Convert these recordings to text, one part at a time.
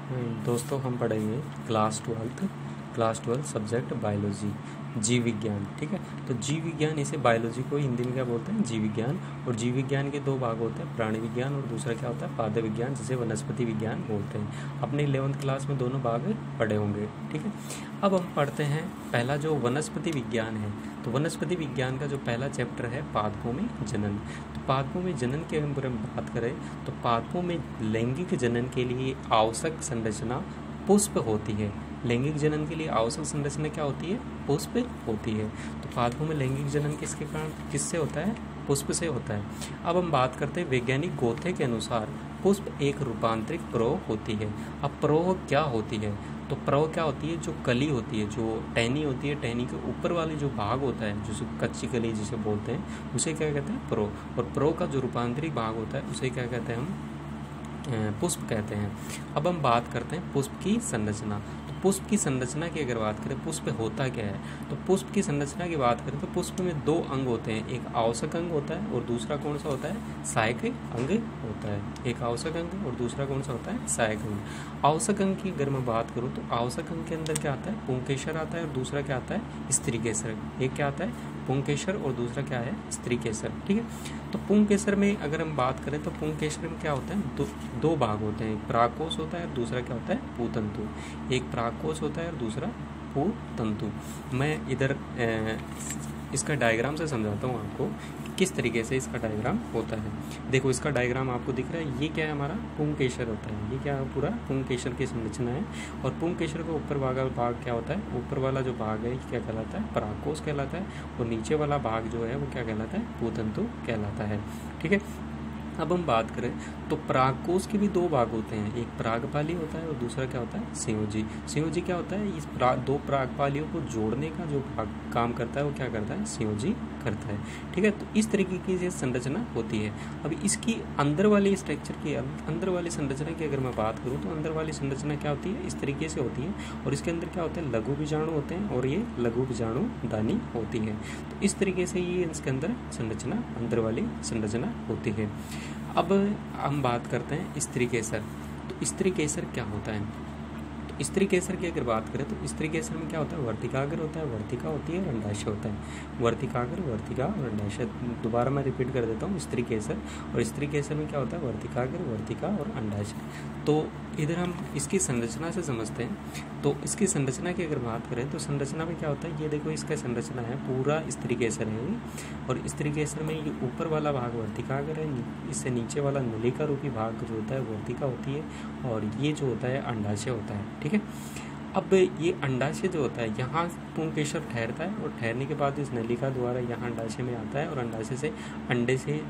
दोस्तों हम पढ़ेंगे क्लास ट्वेल्थ सब्जेक्ट बायोलॉजी, जीव विज्ञान। ठीक है, तो जीव विज्ञान, इसे बायोलॉजी को हिंदी में क्या बोलते हैं, जीव विज्ञान। और जीव विज्ञान के दो भाग होते हैं, प्राणी विज्ञान और दूसरा क्या होता है, पादप विज्ञान, जिसे वनस्पति विज्ञान बोलते हैं। अपने 11th क्लास में दोनों भाग पढ़े होंगे। ठीक है, अब हम पढ़ते हैं पहला जो वनस्पति विज्ञान है। तो वनस्पति विज्ञान का जो पहला चैप्टर है पादपों में जनन। तो पादपों में जनन के ऊपर हम बात करें तो पादपों में लैंगिक जनन के लिए आवश्यक संरचना पुष्प होती है। लैंगिक जनन के लिए आवश्यक संरचना क्या होती है, पुष्प होती है। तो पादपों में लैंगिक जनन किसके कारण, किससे होता है, पुष्प से होता है। अब हम बात करते हैं वैज्ञानिक गोथे के अनुसार पुष्प एक रूपांतरित प्रौढ़ होती है। अब प्रौढ़ क्या होती है, तो प्रौढ़ क्या होती है, जो कली होती है, जो टहनी होती है, टहनी के ऊपर वाले जो भाग होता है, जिसे कच्ची कली जिसे बोलते हैं, उसे क्या कहते हैं, प्रौढ़। और प्रौढ़ का जो रूपांतरित भाग होता है उसे क्या कहते हैं, हम पुष्प कहते हैं। अब हम बात करते हैं पुष्प की संरचना। तो पुष्प की संरचना की अगर बात करें, पुष्प होता क्या है, तो पुष्प की संरचना की बात करें तो पुष्प में दो अंग होते हैं, एक आवश्यक अंग होता है और दूसरा कौन सा होता है, सहायक अंग होता है। एक आवश्यक अंग और दूसरा कौन सा होता है, सहायक अंग। आवश्यक अंग की अगर मैं बात करूँ तो आवश्यक अंग के अंदर क्या आता है, पुंकेसर आता है और दूसरा क्या आता है, स्त्रीकेसर। एक क्या आता है, पुंकेसर और दूसरा क्या है, स्त्रीकेसर। ठीक है, तो पुंकेसर में अगर हम बात करें तो पुंकेसर में क्या होता है, दो भाग होते हैं, एक परागकोश होता है और दूसरा क्या होता है, पूतंतु। एक परागकोश होता है और दूसरा पूतंतु। मैं इधर इसका डायग्राम से समझाता हूँ आपको किस तरीके से इसका डायग्राम होता है। देखो इसका डायग्राम आपको दिख रहा है, ये क्या है, हमारा पुंकेसर होता है। ये क्या है, पूरा पुंकेसर की संरचना है। और पुंकेसर का ऊपर भाग क्या होता है, ऊपर वाला जो भाग है क्या कहलाता है, परागकोश कहलाता है। और नीचे वाला भाग जो है वो क्या कहलाता है, पूतंतु कहलाता है। ठीक है, अब हम बात करें तो परागकोश के भी दो भाग होते हैं, एक परागपाली होता है और दूसरा क्या होता है, संयोजी। संयोजी क्या होता है, इस दो परागपालियों को जोड़ने का जो काम करता है वो क्या करता है, संयोजी करता है। ठीक है, तो इस तरीके की ये संरचना होती है। अब इसकी अंदर वाली स्ट्रक्चर की, अंदर वाली संरचना की अगर मैं बात करूँ तो अंदर वाली संरचना क्या होती है, इस तरीके से होती है। और इसके अंदर क्या होता है, लघु बीजाणु होते हैं और ये लघु बीजाणु दानी होती है। तो इस तरीके से ये इसके अंदर संरचना, अंदर वाली संरचना होती है। अब हम बात करते हैं स्त्रीकेसर। तो स्त्रीकेसर क्या होता है, तो स्त्रीकेसर की अगर बात करें तो स्त्रीकेसर में क्या होता है, वर्तिकाग्र होता है, वर्तिका होती है और अंडाशय होता है। वर्तिकाग्र, वर्तिका और अंडाशय। दोबारा मैं रिपीट कर देता हूँ, स्त्रीकेसर। और स्त्रीकेसर में क्या होता है, वर्तिकाग्र, वर्तिका और अंडाशय। तो इधर हम इसकी संरचना से समझते हैं। तो इसकी संरचना की अगर बात करें तो संरचना में क्या होता है, ये देखो इसका संरचना है, पूरा स्त्रीकेसर है। और स्त्रीकेसर में ये ऊपर वाला भाग वर्तिकाग्र है, इससे नीचे वाला नलिका रूपी भाग जो होता है वर्तिका होती है, और ये जो होता है अंडाशय होता है। ठीक है, अब ये अंडाशय जो होता है, यहाँ पुंकेसर ठहरता है और ठहरने के बाद इस नलिका द्वारा यहाँ अंडाशय में आता है। और अंडाशय से अंडे से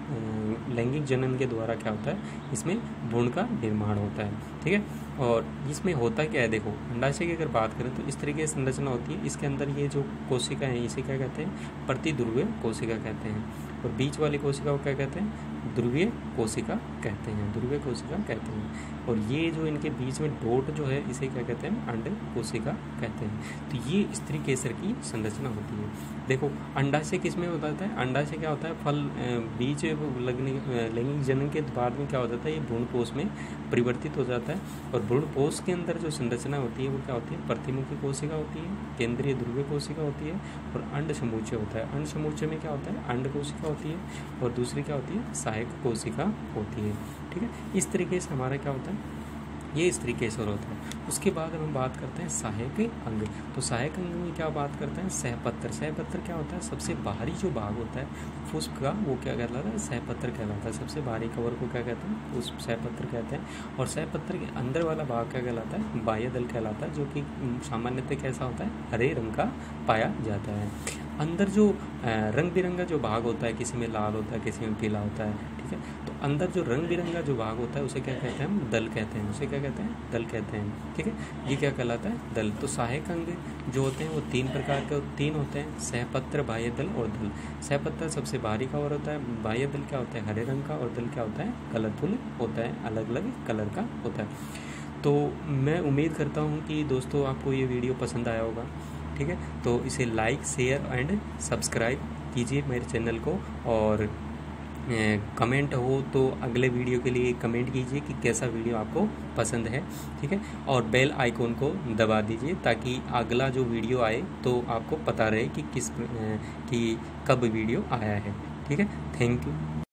लैंगिक जनन के द्वारा क्या होता है, इसमें भ्रूण का निर्माण होता है। ठीक है, और इसमें होता क्या है, देखो अंडाशय की अगर बात करें तो इस तरीके से संरचना होती है। इसके अंदर ये जो कोशिका है इसे क्या कहते हैं, प्रतिध्रुवीय कोशिका कहते हैं। और बीच वाली कोशिका को क्या कहते हैं, ध्रुवीय कोशिका कहते हैं, ध्रुवीय कोशिका कहते हैं। और ये जो इनके बीच में डॉट जो है इसे क्या कहते हैं, अंड कोशिका कहते हैं। तो ये स्त्रीकेसर की संरचना होती है। देखो अंडाशय किस में होता है, अंडाशय क्या होता है, फल बीज लगने लैंगिक जनन के बाद में क्या हो जाता है, ये भ्रूणपोष में परिवर्तित हो जाता है। और भ्रूणपोष के अंदर जो संरचना होती है वो क्या होती है, प्रतिमुखी कोशिका होती है, केंद्रीय ध्रुवीय कोशिका होती है और अंड समूचे होता है। अंड समूचे में क्या होता है, अंड कोशिका होती है और दूसरी क्या होती है, सहायक कोशिका होती है। ठीक है, इस तरीके से हमारा क्या होता है, ये स्त्रीकेसर होता है। उसके बाद हम बात करते हैं सहायक अंग। तो सहायक अंग में क्या बात करते हैं, सहपत्र। सहपत्र क्या होता है, सबसे बाहरी जो भाग होता है पुष्प का वो क्या कहलाता है, सहपत्र कहलाता है। सबसे बाहरी कवर को क्या कहते हैं, पुष्प सहपत्र कहते हैं। और सहपत्र के अंदर वाला भाग क्या कहलाता है, बाह्य दल कहलाता है, जो कि सामान्यतः कैसा होता है, हरे रंग का पाया जाता है। अंदर जो रंग बिरंगा जो भाग होता है, किसी में लाल होता है, किसी में पीला होता है। ठीक है, तो अंदर जो रंग बिरंगा जो भाग होता है उसे क्या कहते हैं, हम दल कहते हैं। उसे क्या कहते हैं, दल कहते हैं। ठीक है, ये क्या कहलाता है, दल। तो सहायक अंग जो होते हैं वो तीन प्रकार के तीन होते हैं, सहपत्र, बाह्य दल और दल। सहपत्र सबसे बाहरी कवर होता है, बाह्य दल क्या होता है, हरे रंग का, और दल क्या होता है, कलरफुल होता है, अलग अलग कलर का होता है। तो मैं उम्मीद करता हूँ कि दोस्तों आपको ये वीडियो पसंद आया होगा। ठीक है, तो इसे लाइक, शेयर एंड सब्सक्राइब कीजिए मेरे चैनल को। और कमेंट हो तो अगले वीडियो के लिए कमेंट कीजिए कि कैसा वीडियो आपको पसंद है, ठीक है। और बेल आइकॉन को दबा दीजिए ताकि अगला जो वीडियो आए तो आपको पता रहे कि कब वीडियो आया है, ठीक है। Thank you.